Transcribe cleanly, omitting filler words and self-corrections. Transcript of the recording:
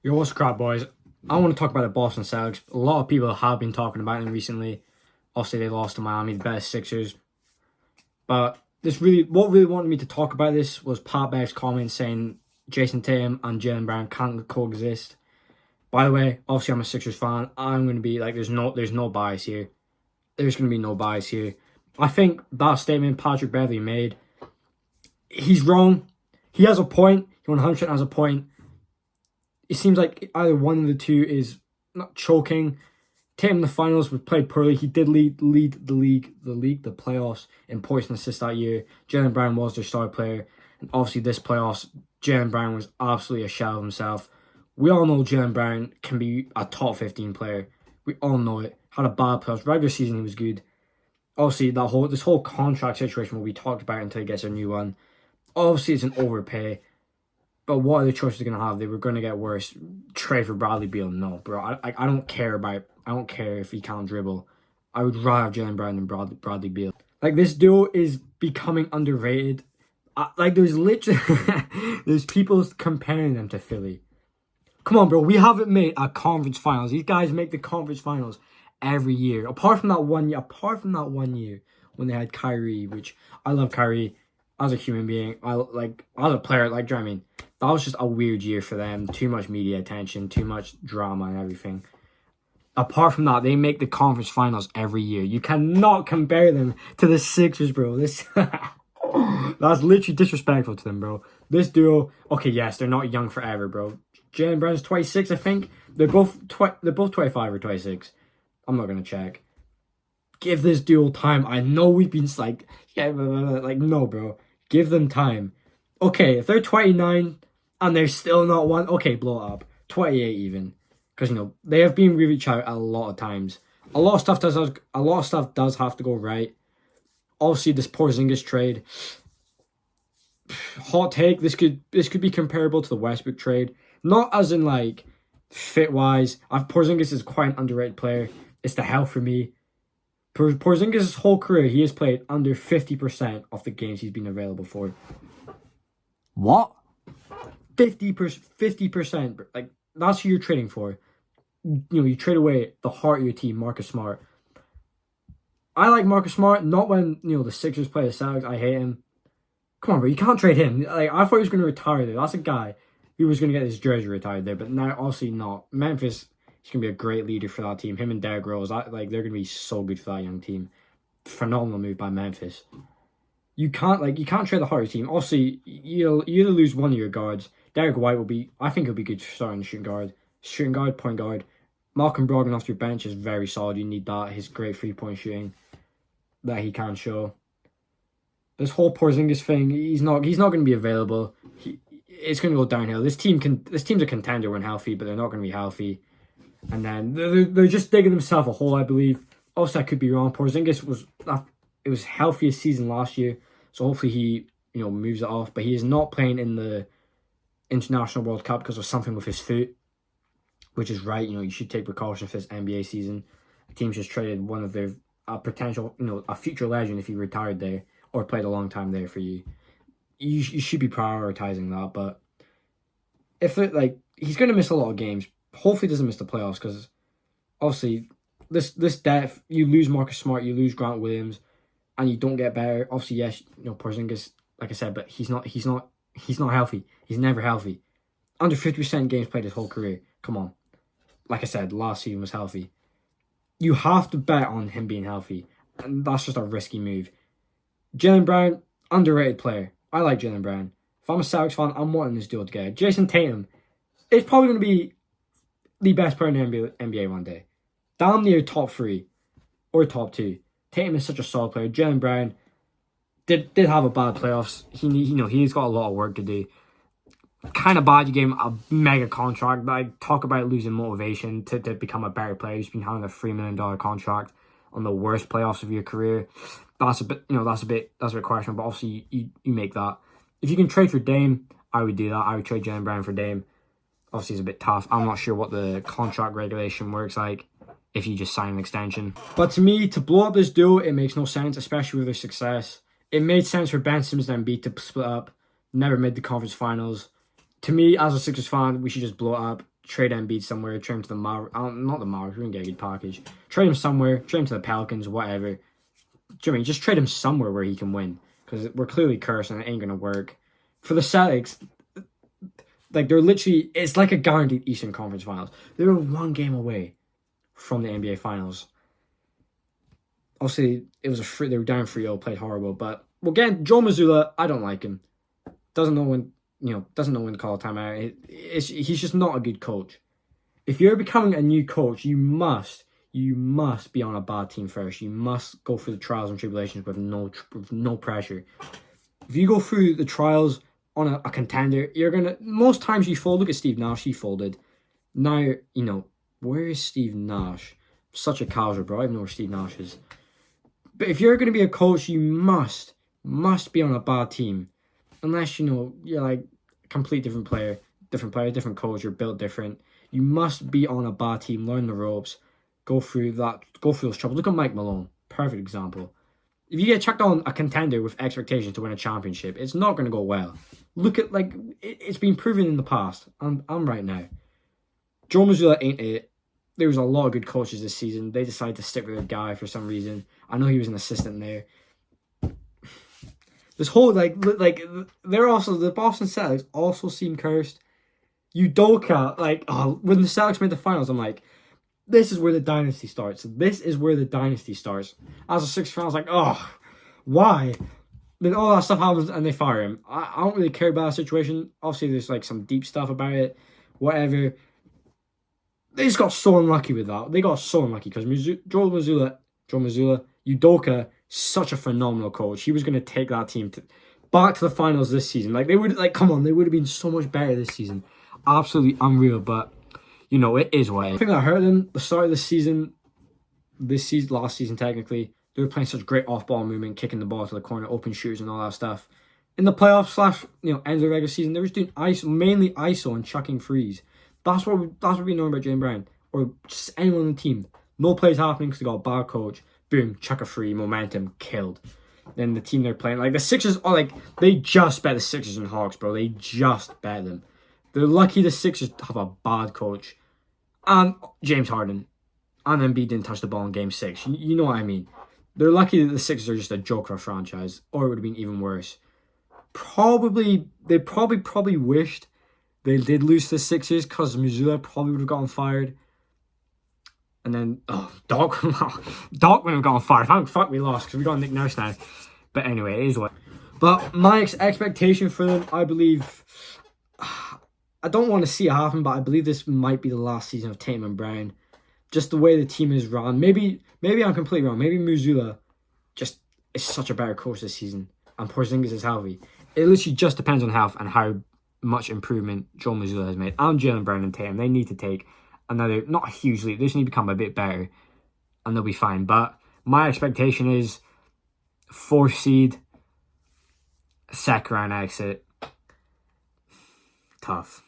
Yo, what's crap, boys? I want to talk about the Boston Celtics. A lot of people have been talking about them recently. Obviously, they lost to Miami, the best Sixers. But what really wanted me to talk about this was Pat Beck's comment saying Jason Tatum and Jaylen Brown can't coexist. By the way, obviously, I'm a Sixers fan. I'm going to be like, there's no bias here. There's going to be no bias here. I think that statement Patrick Beverley made, he's wrong. He has a point. He 100% has a point. It seems like either one of the two is not choking. Tatum in the finals was played poorly. He did lead the playoffs in points and assists that year. Jaylen Brown was their star player. And obviously this playoffs, Jaylen Brown was absolutely a shell of himself. We all know Jaylen Brown can be a top 15 player. We all know it. Had a bad playoffs. Regular season he was good. Obviously this whole contract situation will be talked about until he gets a new one. Obviously it's an overpay. But what are the choices going to have? They were going to get worse. Trade for Bradley Beal? No, bro. I don't care if he can't dribble. I would rather have Jaylen Brown than Bradley Beal. Like, this duo is becoming underrated. There's literally there's people comparing them to Philly. Come on, bro. We haven't made a conference finals. These guys make the conference finals every year. Apart from that one year when they had Kyrie, which I love Kyrie as a human being. As a player. Do you know what I mean? That was just a weird year for them. Too much media attention, too much drama and everything. Apart from that, they make the conference finals every year. You cannot compare them to the Sixers, bro. That's literally disrespectful to them, bro. This duo, okay, yes, they're not young forever, bro. Jaylen Brown's 26, I think. They're both 25 or 26. I'm not gonna check. Give this duo time. I know we've been no, bro. Give them time. Okay, if they're 29 and they're still not one, okay, blow it up. 28 even. Because, they have been with each other a lot of times. A lot of stuff does have to go right. Obviously, this Porzingis trade. Hot take, this could be comparable to the Westbrook trade. Not as in, fit-wise. Porzingis is quite an underrated player. It's the health for me. Porzingis' whole career, he has played under 50% of the games he's been available for. What? 50%. Like, that's who you're trading for. You trade away the heart of your team, Marcus Smart. I like Marcus Smart, not when, the Sixers play the Celtics. I hate him. Come on, bro, you can't trade him. I thought he was going to retire there. That's a guy who was going to get his jersey retired there, but now, obviously not. Memphis, he's going to be a great leader for that team. Him and Derrick Rose, they're going to be so good for that young team. Phenomenal move by Memphis. You can't trade the heart of your team. Obviously, you either lose one of your guards. Derek White I think he'll be good starting shooting guard, point guard. Malcolm Brogdon off your bench is very solid. You need that. His great 3-point shooting that he can show. This whole Porzingis thing, he's not going to be available. It's going to go downhill. This team's a contender when healthy, but they're not going to be healthy. And then they're just digging themselves a hole, I believe. Also, I could be wrong. Porzingis was healthiest season last year, so hopefully he moves it off. But he is not playing in the International World Cup because of something with his foot, which is right. You should take precautions for this NBA season. The team's just traded one of their potential, a future legend if he retired there or played a long time there for you. You should be prioritizing that. But if he's going to miss a lot of games. Hopefully, he doesn't miss the playoffs because obviously this depth, you lose Marcus Smart, you lose Grant Williams, and you don't get better. Obviously, yes, Porzingis, like I said, but he's not healthy. He's never healthy. Under 50% games played his whole career. Come on. Like I said, last season was healthy. You have to bet on him being healthy. And that's just a risky move. Jaylen Brown, underrated player. I like Jaylen Brown. If I'm a Celtics fan, I'm wanting this deal together. Jason Tatum is probably going to be the best player in the NBA one day. Damn near top 3 or top 2. Tatum is such a solid player. Jaylen Brown did have a bad playoffs. He's got a lot of work to do. Kind of bad you gave him a mega contract. Talk about losing motivation to become a better player. He's been having a $3 million contract on the worst playoffs of your career. That's a bit questionable. But obviously you make that. If you can trade for Dame, I would do that. I would trade Jaylen Brown for Dame. Obviously it's a bit tough. I'm not sure what the contract regulation works like if you just sign an extension. But to me, to blow up this duo, it makes no sense, especially with their success. It made sense for Ben Simmons and Embiid to split up. Never made the conference finals. To me, as a Sixers fan, we should just blow it up. trade Embiid somewhere, trade him to the not the Mavericks, we're going to get a good package. Trade him somewhere, trade him to the Pelicans, whatever. Jimmy, just trade him somewhere where he can win. Because we're clearly cursed and it ain't going to work. For the Celtics, like they're literally, it's like a guaranteed Eastern Conference Finals. They were one game away from the NBA Finals. Obviously, they were down 3-0, played horrible. But again, Joe Mazzulla, I don't like him. Doesn't know when to call a timeout. He's just not a good coach. If you're becoming a new coach, you must be on a bad team first. You must go through the trials and tribulations with no pressure. If you go through the trials on a contender, most times you fold. Look at Steve Nash, he folded. Now, where is Steve Nash? Such a casual, bro. I don't know where Steve Nash is. But if you're going to be a coach, you must be on a bad team. Unless, you're like a complete different player, different coach, you're built different. You must be on a bad team, learn the ropes, go through those troubles. Look at Mike Malone, perfect example. If you get chucked on a contender with expectations to win a championship, it's not going to go well. Look at, it's been proven in the past. I'm right now. Joe Mazzulla ain't it. There was a lot of good coaches this season. They decided to stick with their guy for some reason. I know he was an assistant there. This whole, they're also, the Boston Celtics also seem cursed. Udoka, when the Celtics made the finals, I'm like, this is where the dynasty starts. This is where the dynasty starts. As a Sixers fan, I was like, oh, why? Then all that stuff happens and they fire him. I don't really care about that situation. Obviously, there's some deep stuff about it. Whatever. They just got so unlucky with that. They got so unlucky because Joe Mazzulla, Udoka, such a phenomenal coach. He was going to take that team back to the finals this season. They would have been so much better this season. Absolutely unreal, but it is what it is. I think that hurt them the start of the season, last season technically. They were playing such great off-ball movement, kicking the ball to the corner, open shooters and all that stuff. In the playoffs end of the regular season, they were just doing mainly ISO and chucking threes. That's what we know about Jaylen Brown or just anyone on the team. No plays happening because they got a bad coach. Boom, chuck a free, momentum, killed. Then the team they're playing, the Sixers are they just bet the Sixers and Hawks, bro. They just bet them. They're lucky the Sixers have a bad coach. And James Harden. And Embiid didn't touch the ball in Game 6. You know what I mean. They're lucky that the Sixers are just a joke for a franchise. Or it would have been even worse. They probably wished they did lose to the Sixers because Mazzulla probably would have gotten fired. And then, Doc would have gotten fired. Thank fuck we lost because we got Nick Nurse now. But anyway, it is what. But my expectation for them, I believe, I don't want to see it happen, but I believe this might be the last season of Tatum and Brown. Just the way the team is run. Maybe I'm completely wrong. Maybe Mazzulla just is such a better coach this season. And Porzingis is healthy. It literally just depends on health and how much improvement Joe Mazzulla has made. And Jaylen Brown and Tatum, they need to take another, not a huge leap. They just need to become a bit better. And they'll be fine. But my expectation is 4th seed, second round exit. Tough.